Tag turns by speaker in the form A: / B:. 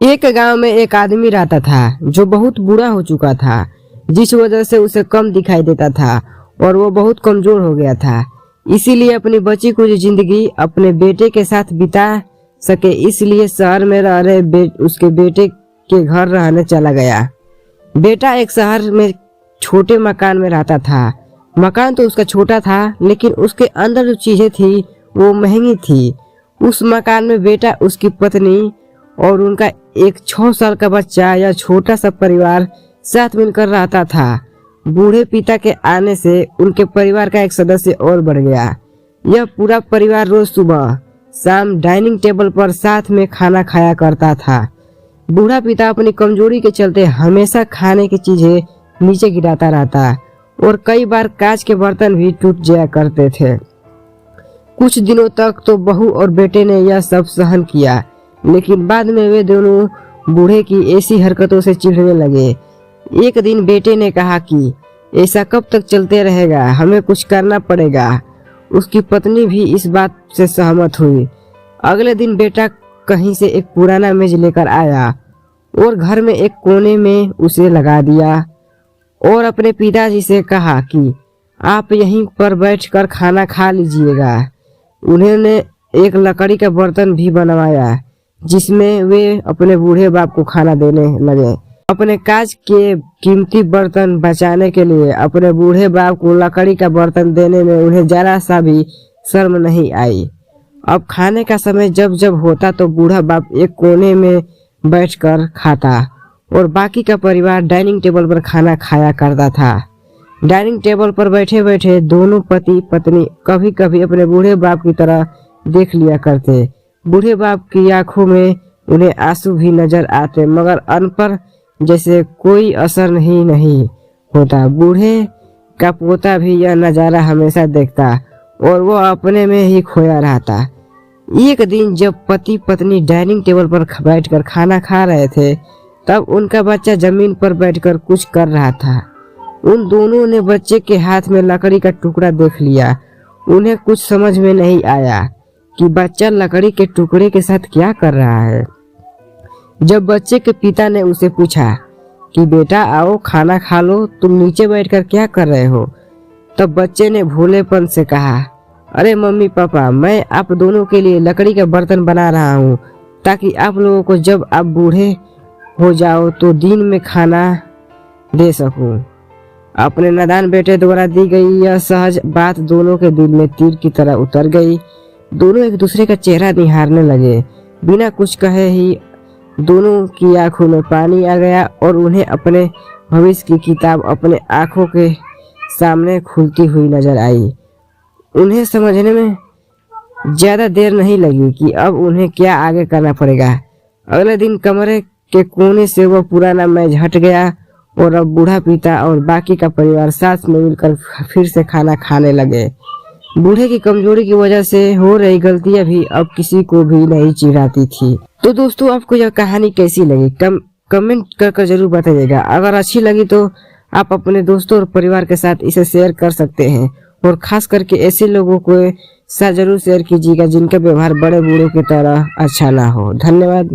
A: एक गांव में एक आदमी रहता था जो बहुत बूढ़ा हो चुका था, जिस वजह से उसे कम दिखाई देता था और वो बहुत कमजोर हो गया था। इसीलिए अपनी बची कुछ जिंदगी अपने बेटे के साथ बिता सके इसलिए शहर में रह रहे उसके बेटे के घर रहने चला गया। बेटा एक शहर में छोटे मकान में रहता था। मकान तो उसका छोटा था, लेकिन उसके अंदर जो चीजें थी वो महंगी थी। उस मकान में बेटा, उसकी पत्नी और उनका एक 6 साल का बच्चा या छोटा सा परिवार साथ मिलकर रहता था। बूढ़े पिता के आने से उनके परिवार का एक सदस्य और बढ़ गया। यह पूरा परिवार रोज सुबह शाम डाइनिंग टेबल पर साथ में खाना खाया करता था। बूढ़ा पिता अपनी कमजोरी के चलते हमेशा खाने की चीजें नीचे गिराता रहता और कई बार कांच के बर्तन भी टूट जाया करते थे। कुछ दिनों तक तो बहू और बेटे ने यह सब सहन किया, लेकिन बाद में वे दोनों बूढ़े की ऐसी हरकतों से चिढ़ने लगे। एक दिन बेटे ने कहा कि ऐसा कब तक चलते रहेगा, हमें कुछ करना पड़ेगा। उसकी पत्नी भी इस बात से सहमत हुई। अगले दिन बेटा कहीं से एक पुराना मेज लेकर आया और घर में एक कोने में उसे लगा दिया और अपने पिताजी से कहा कि आप यहीं पर बैठकर खाना खा लीजिएगा। उन्होंने एक लकड़ी का बर्तन भी बनवाया जिसमें वे अपने बूढ़े बाप को खाना देने लगे। अपने कांच के कीमती बर्तन बचाने के लिए अपने बूढ़े बाप को लकड़ी का बर्तन देने में उन्हें जरा सा भी शर्म नहीं आई। अब खाने का समय जब जब होता तो बूढ़ा बाप एक कोने में बैठकर खाता और बाकी का परिवार डाइनिंग टेबल पर खाना खाया करता था। डाइनिंग टेबल पर बैठे बैठे दोनों पति पत्नी कभी कभी अपने बूढ़े बाप की तरह देख लिया करते। बूढ़े बाप की आंखों में उन्हें आंसू भी नजर आते, मगर अन पर जैसे कोई असर नहीं होता। बूढ़े का पोता भी यह नजारा हमेशा देखता और वो अपने में ही खोया रहता। एक दिन जब पति पत्नी डाइनिंग टेबल पर बैठकर खाना खा रहे थे, तब उनका बच्चा जमीन पर बैठकर कुछ कर रहा था। उन दोनों ने बच्चे के हाथ में लकड़ी का टुकड़ा देख लिया। उन्हें कुछ समझ में नहीं आया कि बच्चा लकड़ी के टुकड़े के साथ क्या कर रहा है। जब बच्चे के पिता ने उसे पूछा कि बेटा आओ खाना खा लो, तुम नीचे बैठकर क्या कर रहे हो, तब बच्चे ने भोलेपन से कहा, अरे मम्मी पापा, मैं आप दोनों के लिए लकड़ी का बर्तन बना रहा हूँ ताकि आप लोगों को जब आप बूढ़े हो जाओ तो दिन में खाना दे सकूं। अपने नादान बेटे द्वारा दी गई यह सहज बात दोनों के दिल में तीर की तरह उतर गई। दोनों एक दूसरे का चेहरा निहारने लगे। बिना कुछ कहे ही दोनों की आंखों में पानी आ गया और उन्हें अपने भविष्य की किताब अपने आंखों के सामने खुलती हुई नजर आई। उन्हें समझने में ज्यादा देर नहीं लगी कि अब उन्हें क्या आगे करना पड़ेगा। अगले दिन कमरे के कोने से वह पुराना मेज हट गया और अब बूढ़ा पिता और बाकी का परिवार साथ में मिलकर फिर से खाना खाने लगे। बूढ़े की कमजोरी की वजह से हो रही गलतियां भी अब किसी को भी नहीं चिढ़ाती थी। तो दोस्तों, आपको यह कहानी कैसी लगी कमेंट कर जरूर बताइएगा। अगर अच्छी लगी तो आप अपने दोस्तों और परिवार के साथ इसे शेयर कर सकते हैं और खास करके ऐसे लोगों को साथ जरूर शेयर कीजिएगा जिनका व्यवहार बड़े बूढ़ों की तरह अच्छा ना हो। धन्यवाद।